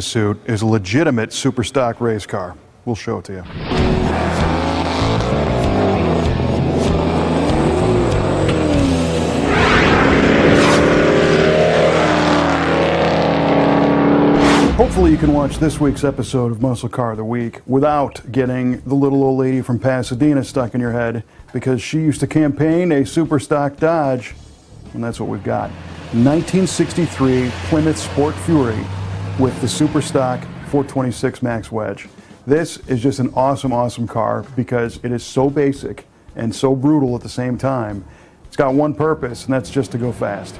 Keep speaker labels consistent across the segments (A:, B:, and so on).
A: suit is a legitimate super stock race car. We'll show it to you. Hopefully you can watch this week's episode of Muscle Car of the Week without getting the little old lady from Pasadena stuck in your head, because she used to campaign a super stock Dodge, and that's what we've got. 1963 Plymouth Sport Fury with the super stock 426 Max Wedge. This is just an awesome, awesome car because it is so basic and so brutal at the same time. It's got one purpose, and that's just to go fast.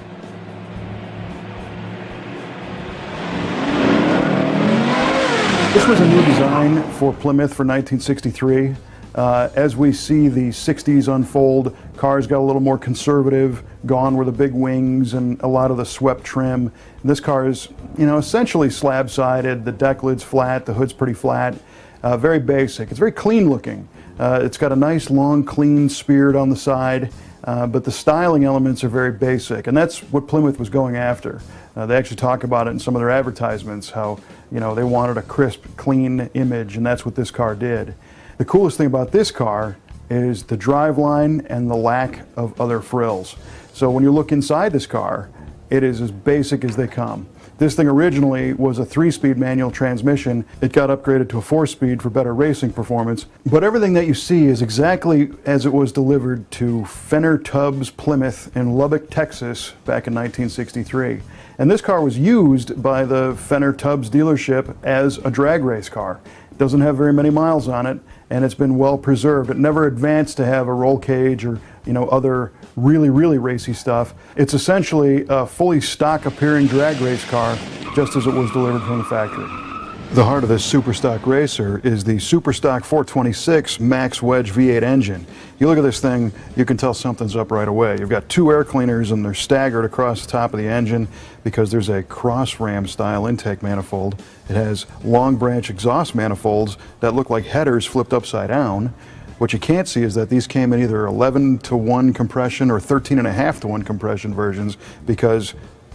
A: This was a new design for Plymouth for 1963. As we see the 60s unfold, cars got a little more conservative, gone were the big wings and a lot of the swept trim. This car is, essentially slab-sided, the deck lid's flat, the hood's pretty flat, very basic. It's very clean looking. It's got a nice long clean spear on the side, but the styling elements are very basic, and that's what Plymouth was going after. They actually talk about it in some of their advertisements, how they wanted a crisp, clean image, and that's what this car did. The coolest thing about this car is the driveline and the lack of other frills. So when you look inside this car, it is as basic as they come. This thing originally was a 3-speed manual transmission. It got upgraded to a 4-speed for better racing performance. But everything that you see is exactly as it was delivered to Fenner Tubbs Plymouth in Lubbock, Texas back in 1963. And this car was used by the Fenner Tubbs dealership as a drag race car. It doesn't have very many miles on it, and it's been well preserved. It never advanced to have a roll cage or other really, really racy stuff. It's essentially a fully stock appearing drag race car, just as it was delivered from the factory. The heart of this super stock racer is the super stock 426 Max Wedge V8 engine. You look at this thing, you can tell something's up right away. You've got 2 air cleaners and they're staggered across the top of the engine because there's a cross ram style intake manifold. It has long branch exhaust manifolds that look like headers flipped upside down. What you can't see is that these came in either 11-to-1 compression or 13.5-to-1 compression versions, because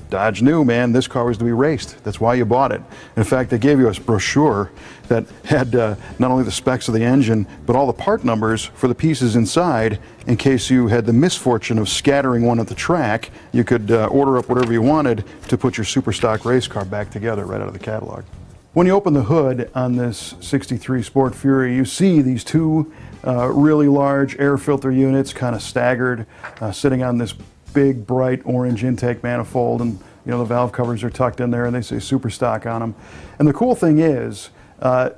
A: Dodge knew, man, this car was to be raced. That's why you bought it. In fact, they gave you a brochure that had not only the specs of the engine, but all the part numbers for the pieces inside. In case you had the misfortune of scattering one at the track, you could order up whatever you wanted to put your super stock race car back together right out of the catalog. When you open the hood on this 63 Sport Fury, you see these 2 really large air filter units kind of staggered, sitting on this big bright orange intake manifold, and the valve covers are tucked in there and they say super stock on them. And the cool thing is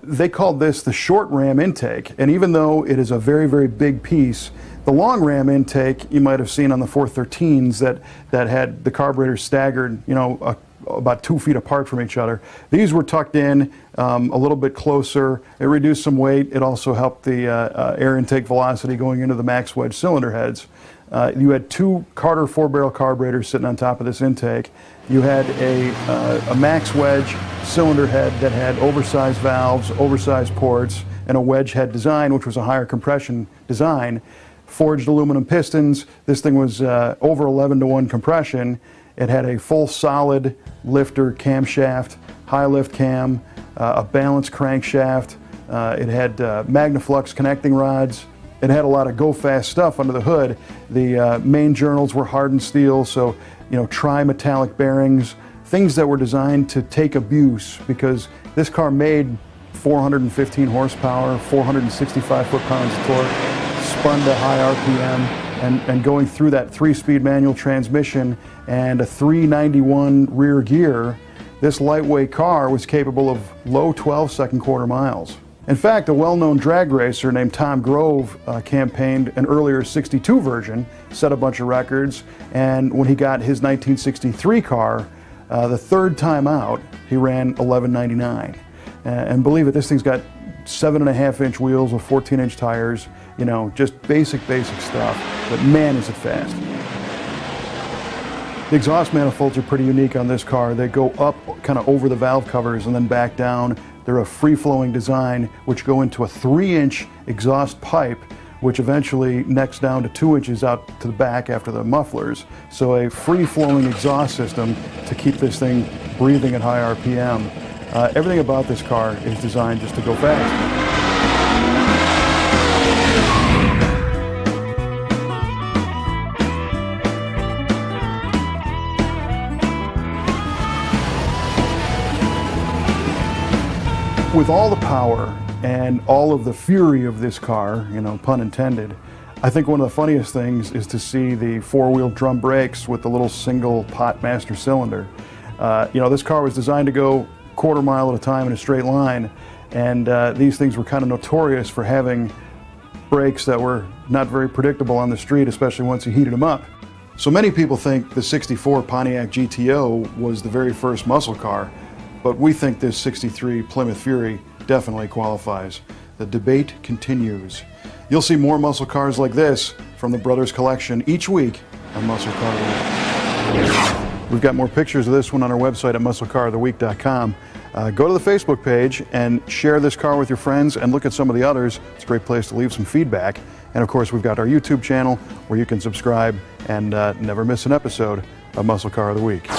A: they called this the short ram intake, and even though it is a very, very big piece, the long ram intake you might have seen on the 413s that had the carburetor staggered about 2 feet apart from each other. These were tucked in a little bit closer. It reduced some weight. It also helped the air intake velocity going into the Max Wedge cylinder heads. You had 2 Carter 4-barrel carburetors sitting on top of this intake. You had a Max Wedge cylinder head that had oversized valves, oversized ports, and a wedge head design, which was a higher compression design. Forged aluminum pistons. This thing was over 11-to-1 compression. It had a full solid lifter camshaft, high lift cam, a balanced crankshaft. It had Magnaflux connecting rods. It had a lot of go-fast stuff under the hood. The main journals were hardened steel, so tri-metallic bearings, things that were designed to take abuse, because this car made 415 horsepower, 465 foot-pounds of torque, spun to high RPM, and going through that 3-speed manual transmission and a 391 rear gear, this lightweight car was capable of low 12-second quarter miles. In fact, a well-known drag racer named Tom Grove campaigned an earlier 62 version, set a bunch of records, and when he got his 1963 car, the 3rd time out, he ran 11:99. And believe it, this thing's got 7.5-inch wheels with 14-inch tires, just basic stuff, but man, is it fast. The exhaust manifolds are pretty unique on this car. They go up kind of over the valve covers and then back down. They're a free-flowing design, which go into a 3-inch exhaust pipe, which eventually necks down to 2 inches out to the back after the mufflers. So a free-flowing exhaust system to keep this thing breathing at high RPM. Everything about this car is designed just to go fast. With all the power and all of the fury of this car, pun intended, I think one of the funniest things is to see the four-wheel drum brakes with the little single pot master cylinder. This car was designed to go quarter mile at a time in a straight line, and these things were kind of notorious for having brakes that were not very predictable on the street, especially once you heated them up. So many people think the '64 Pontiac GTO was the very first muscle car, but we think this '63 Plymouth Fury definitely qualifies. The debate continues. You'll see more muscle cars like this from the Brothers Collection each week on Muscle Car of the Week. We've got more pictures of this one on our website at musclecaroftheweek.com. Go to the Facebook page and share this car with your friends and look at some of the others. It's a great place to leave some feedback. And of course, we've got our YouTube channel where you can subscribe and never miss an episode of Muscle Car of the Week.